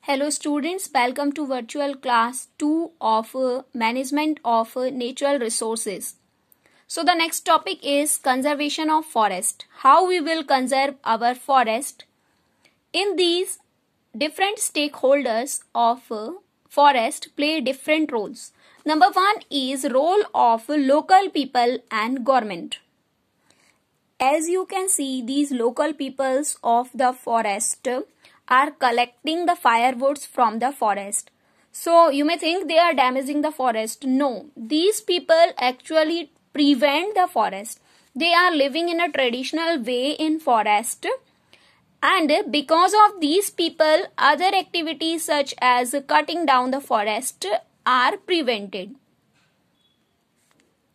Hello students, welcome to virtual class 2 of Management of Natural Resources. So the next topic is conservation of forest. How we will conserve our forest. In these, different stakeholders of forest play different roles. Number one is role of local people and government. As you can see, these local peoples of the forest are collecting the firewoods from the forest. So you may think they are damaging the forest. No, these people actually prevent the forest. They are living in a traditional way in forest, and because of these people, other activities such as cutting down the forest are prevented.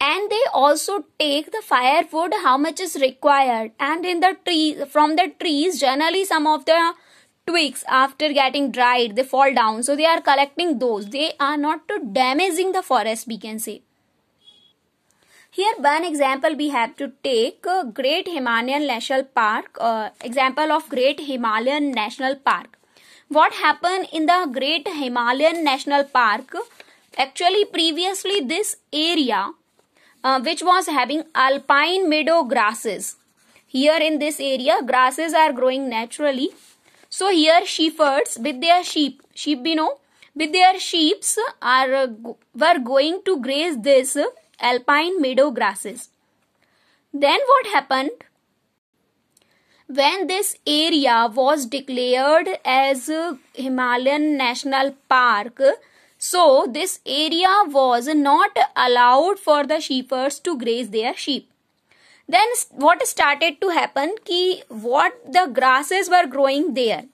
And they also take the firewood how much is required, and in the from the trees generally some of the twigs after getting dried they fall down, so they are collecting those. They are not damaging the forest, we can say. Here one example we have to take Great Himalayan National Park, example of Great Himalayan National Park. What happened in the Great Himalayan National Park? Actually previously this area which was having alpine meadow grasses. Here in this area grasses are growing naturally. So here shepherds with their with their sheep were going to graze this alpine meadow grasses. Then what happened? When this area was declared as Himalayan National Park, so this area was not allowed for the shepherds to graze their sheep. Then what started to happen ki what the grasses were growing there.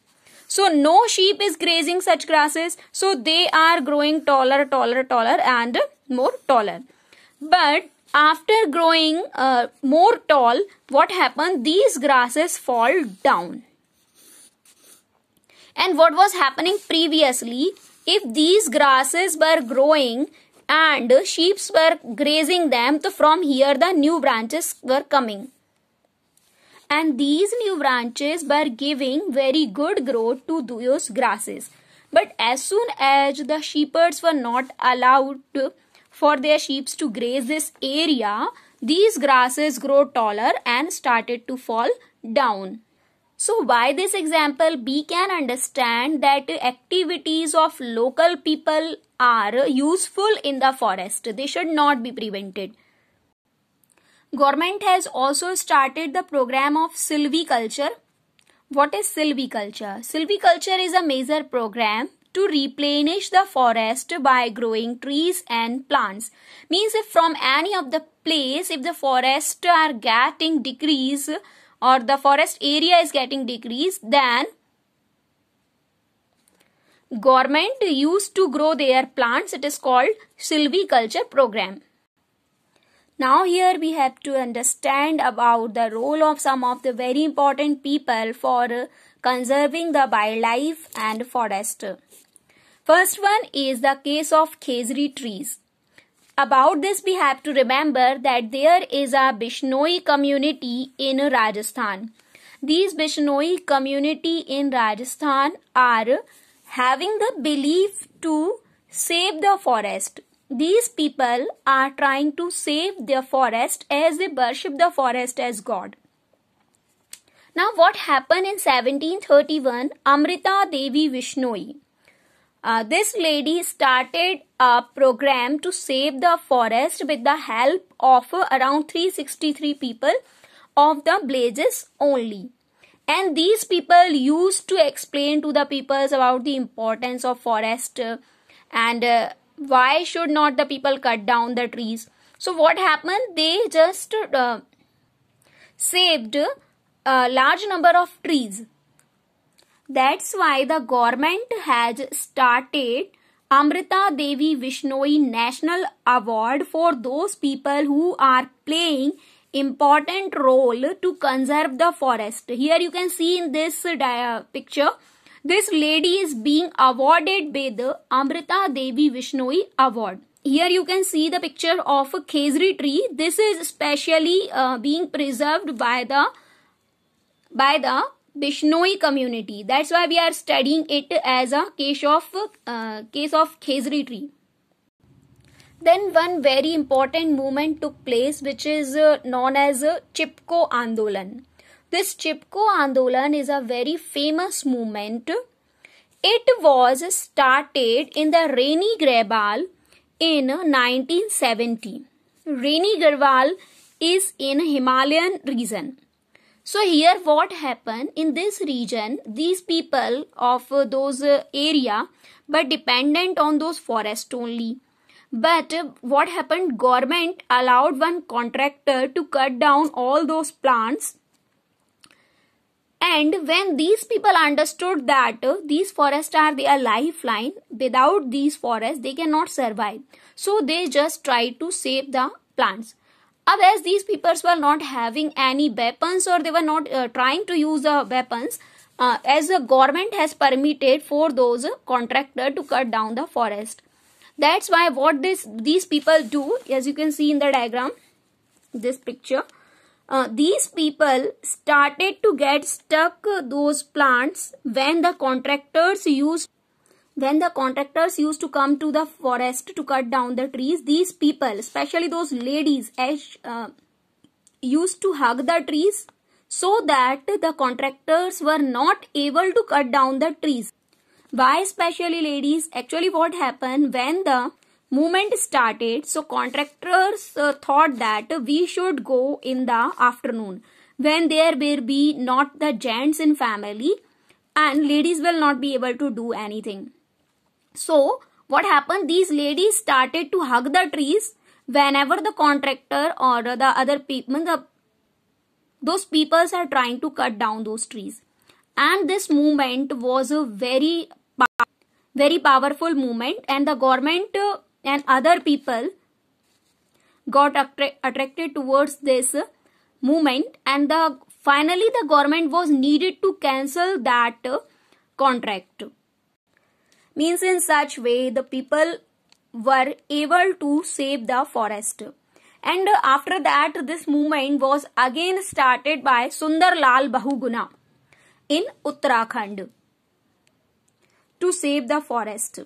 So no sheep is grazing such grasses. So they are growing taller and more taller. But after growing more tall, what happened? These grasses fall down. And what was happening previously? If these grasses were growing and sheep were grazing them, so from here the new branches were coming. And these new branches were giving very good growth to those grasses. But as soon as the shepherds were not allowed for their sheep to graze this area, these grasses grow taller and started to fall down. So by this example, we can understand that activities of local people are useful in the forest. They should not be prevented. Government has also started the program of silviculture. What is silviculture? Silviculture is a major program to replenish the forest by growing trees and plants. Means if from any of the place, if the forests are getting decreased, or the forest area is getting decreased, then government used to grow their plants. It is called silviculture program. Now here we have to understand about the role of some of the very important people for conserving the wildlife and forest. First one is the case of Khesari trees. About this, we have to remember that there is a Bishnoi community in Rajasthan. These Bishnoi community in Rajasthan are having the belief to save the forest. These people are trying to save their forest as they worship the forest as God. Now what happened in 1731? Amrita Devi Vishnoi. This lady started a program to save the forest with the help of around 363 people of the villages only. And these people used to explain to the peoples about the importance of forest and why should not the people cut down the trees. So what happened? They just saved a large number of trees. That's why the government has started Amrita Devi Vishnoi National Award for those people who are playing important role to conserve the forest. Here you can see in this picture, this lady is being awarded with the Amrita Devi Vishnoi Award. Here you can see the picture of a Khesari tree. This is specially being preserved by the Bishnoi community. That's why we are studying it as a case of Khesari tree. Then one very important movement took place, which is known as Chipko Andolan. This Chipko Andolan is a very famous movement. It was started in the Raini Garhwal in 1970. Raini Garhwal is in Himalayan region. So here what happened in this region, these people of those area were dependent on those forests only. But what happened, government allowed one contractor to cut down all those plants. And when these people understood that these forests are their lifeline, without these forests they cannot survive. So they just tried to save the plants. As these people were not having any weapons, or they were not trying to use the weapons, as the government has permitted for those contractor to cut down the forest. That's why what these people do, as you can see in the diagram, this picture, these people started to get stuck those plants when the contractors used to come to the forest to cut down the trees. These people, especially those ladies, used to hug the trees so that the contractors were not able to cut down the trees. Why especially ladies? Actually what happened when the movement started, so contractors thought that we should go in the afternoon when there will be not the gents in family and ladies will not be able to do anything. So what happened, these ladies started to hug the trees whenever the contractor or the other people, those peoples are trying to cut down those trees. And this movement was a very powerful movement, and the government and other people got attracted towards this movement, and finally the government was needed to cancel that contract. Means in such way the people were able to save the forest. And after that this movement was again started by Sundar Lal Bahuguna in Uttarakhand to save the forest.